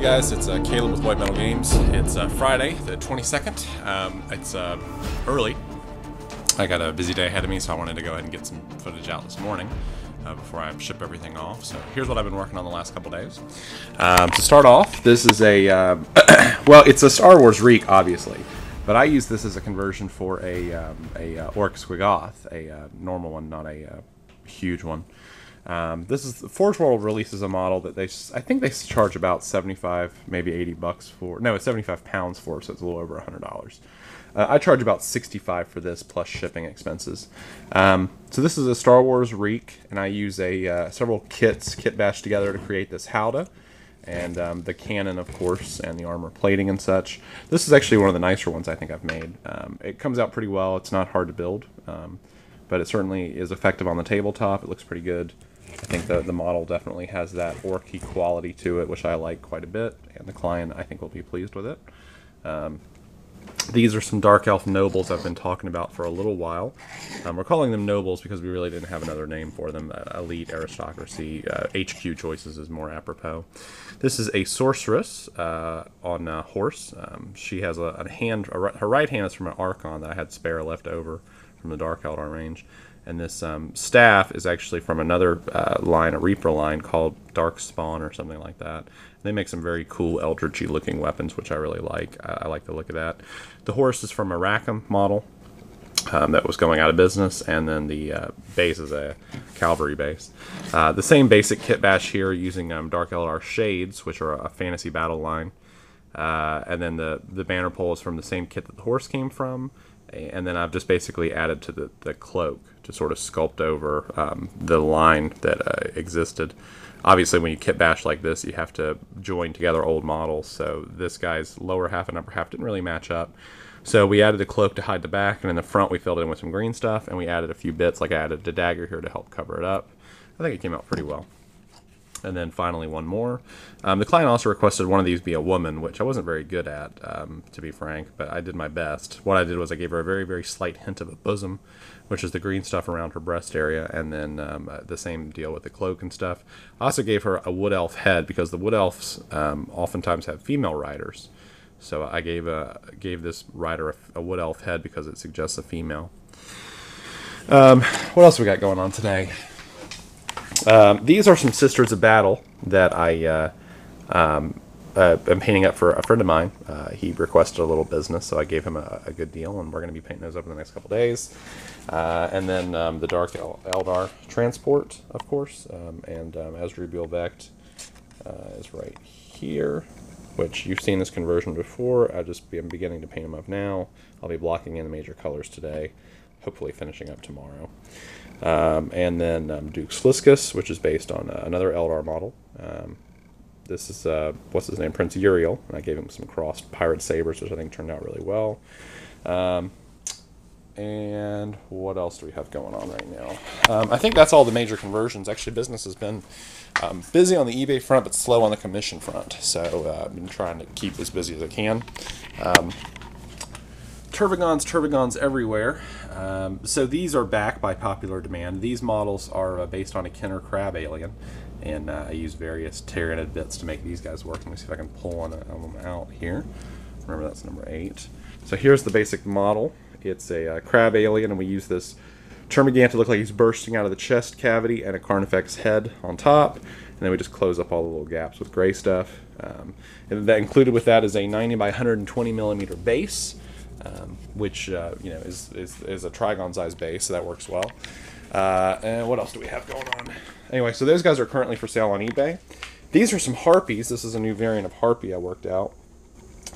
guys, it's Caleb with White Metal Games. It's Friday, the 22nd. It's early. I got a busy day ahead of me, so I wanted to go ahead and get some footage out this morning before I ship everything off. So here's what I've been working on the last couple days. To start off, this is a, well, it's a Star Wars Reek, obviously, but I use this as a conversion for a Orc Squiggoth, a normal one, not a huge one. This is Forge World releases a model that I think they charge about 75, maybe 80 bucks for. No, it's 75 pounds for, so it's a little over $100. I charge about 65 for this plus shipping expenses. So this is a Star Wars Reek, and I use several kit bashed together to create this Howdah, and the cannon, of course, and the armor plating and such. This is actually one of the nicer ones I think I've made. It comes out pretty well. It's not hard to build, but it certainly is effective on the tabletop. It looks pretty good. I think the model definitely has that orky quality to it, which I like quite a bit, and the client, I think, will be pleased with it. These are some Dark Elf Nobles I've been talking about for a little while. We're calling them Nobles because we really didn't have another name for them. Elite Aristocracy, HQ Choices is more apropos. This is a Sorceress on a horse. She has her right hand is from an Archon that I had spare left over from the Dark Eldar range. And this staff is actually from another line, a Reaper line, called Dark Spawn or something like that. They make some very cool Eldritchy looking weapons, which I really like. I like the look of that. The horse is from a Rackham model that was going out of business, and then the base is a cavalry base. The same basic kit bash here using Dark Eldar Shades, which are a fantasy battle line. And then the banner pole is from the same kit that the horse came from. And then I've just basically added to the cloak to sort of sculpt over the line that existed. Obviously, when you kit bash like this, you have to join together old models. So this guy's lower half and upper half didn't really match up. So we added a cloak to hide the back, and in the front we filled it in with some green stuff, and we added a few bits, like I added the dagger here to help cover it up. I think it came out pretty well. And then finally one more. The client also requested one of these be a woman, which I wasn't very good at, to be frank, but I did my best. What I did was I gave her a very, very slight hint of a bosom, which is the green stuff around her breast area, and then the same deal with the cloak and stuff. I also gave her a wood elf head, because the wood elves oftentimes have female riders. So I gave this rider a wood elf head because it suggests a female. What else we got going on today? These are some Sisters of Battle that I am painting up for a friend of mine. He requested a little business, so I gave him a good deal, and we're going to be painting those up in the next couple days. And then the Dark Eldar Transport, of course, and Asdrubal Vect is right here, which you've seen this conversion before. I'm beginning to paint them up now. I'll be blocking in the major colors today, hopefully finishing up tomorrow. And then Duke Sliskus, which is based on another Eldar model. This is, what's his name, Prince Uriel, and I gave him some crossed pirate sabers, which I think turned out really well. And what else do we have going on right now? I think that's all the major conversions. Actually, business has been busy on the eBay front, but slow on the commission front. So I've been trying to keep as busy as I can. Tervigons everywhere. So these are back by popular demand. These models are based on a Kenner crab alien, and I use various Tyranid bits to make these guys work. Let me see if I can pull one of them out here. Remember, that's number 8. So here's the basic model. It's a crab alien, and we use this termagant to look like he's bursting out of the chest cavity, and a Carnifex head on top, and then we just close up all the little gaps with gray stuff. And that included with that is a 90 by 120 millimeter base. Which you know is a Trigon size base, so that works well. And what else do we have going on? Anyway, so those guys are currently for sale on eBay. These are some Harpies. This is a new variant of Harpy I worked out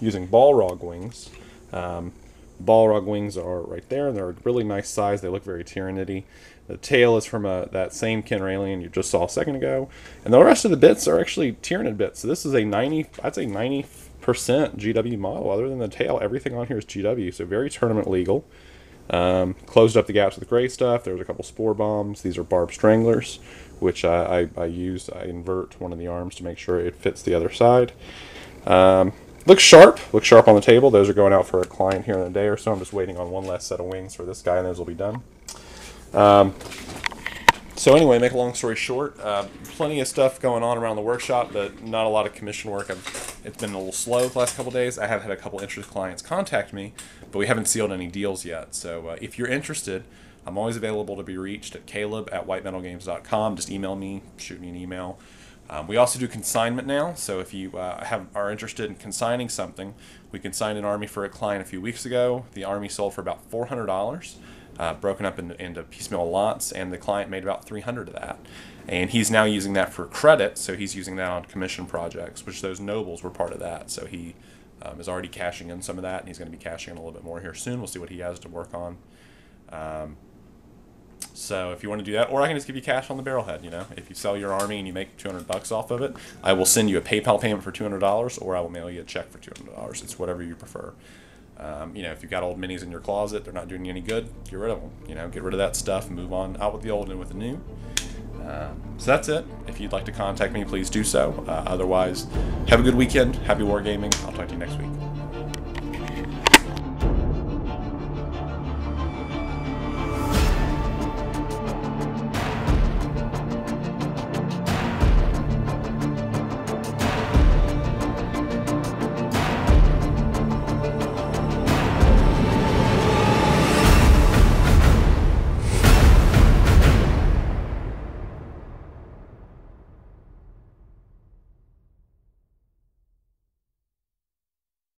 using Balrog wings. Balrog wings are right there, and they're a really nice size. They look very Tyranidy. The tail is from that same Kenner alien you just saw a second ago, and the rest of the bits are actually Tyranid bits. So this is a 90% GW model. Other than the tail, everything on here is GW, so very tournament legal. Closed up the gaps with gray stuff. There's a couple spore bombs. These are barb stranglers, which I invert one of the arms to make sure it fits the other side. Looks sharp on the table. Those are going out for a client here in a day or so. I'm just waiting on one last set of wings for this guy, and those will be done. So anyway, make a long story short, plenty of stuff going on around the workshop, but not a lot of commission work. I've it's been a little slow the last couple days. I have had a couple interested clients contact me, but we haven't sealed any deals yet. So if you're interested, I'm always available to be reached at caleb@whitemetalgames.com. Just email me, shoot me an email. We also do consignment now, so if you are interested in consigning something, we consigned an army for a client a few weeks ago. The army sold for about $400, broken up into piecemeal lots, and the client made about $300 of that. And he's now using that for credit, so he's using that on commission projects, which those nobles were part of that. So he is already cashing in some of that, and he's going to be cashing in a little bit more here soon. We'll see what he has to work on. So if you want to do that, or I can just give you cash on the barrelhead. You know, if you sell your army and you make $200 off of it, I will send you a PayPal payment for $200, or I will mail you a check for $200. It's whatever you prefer. You know, if you've got old minis in your closet, they're not doing you any good, get rid of them. You know, get rid of that stuff and move on out with the old and with the new. So that's it. If you'd like to contact me, please do so. Otherwise, have a good weekend. Happy wargaming. I'll talk to you next week.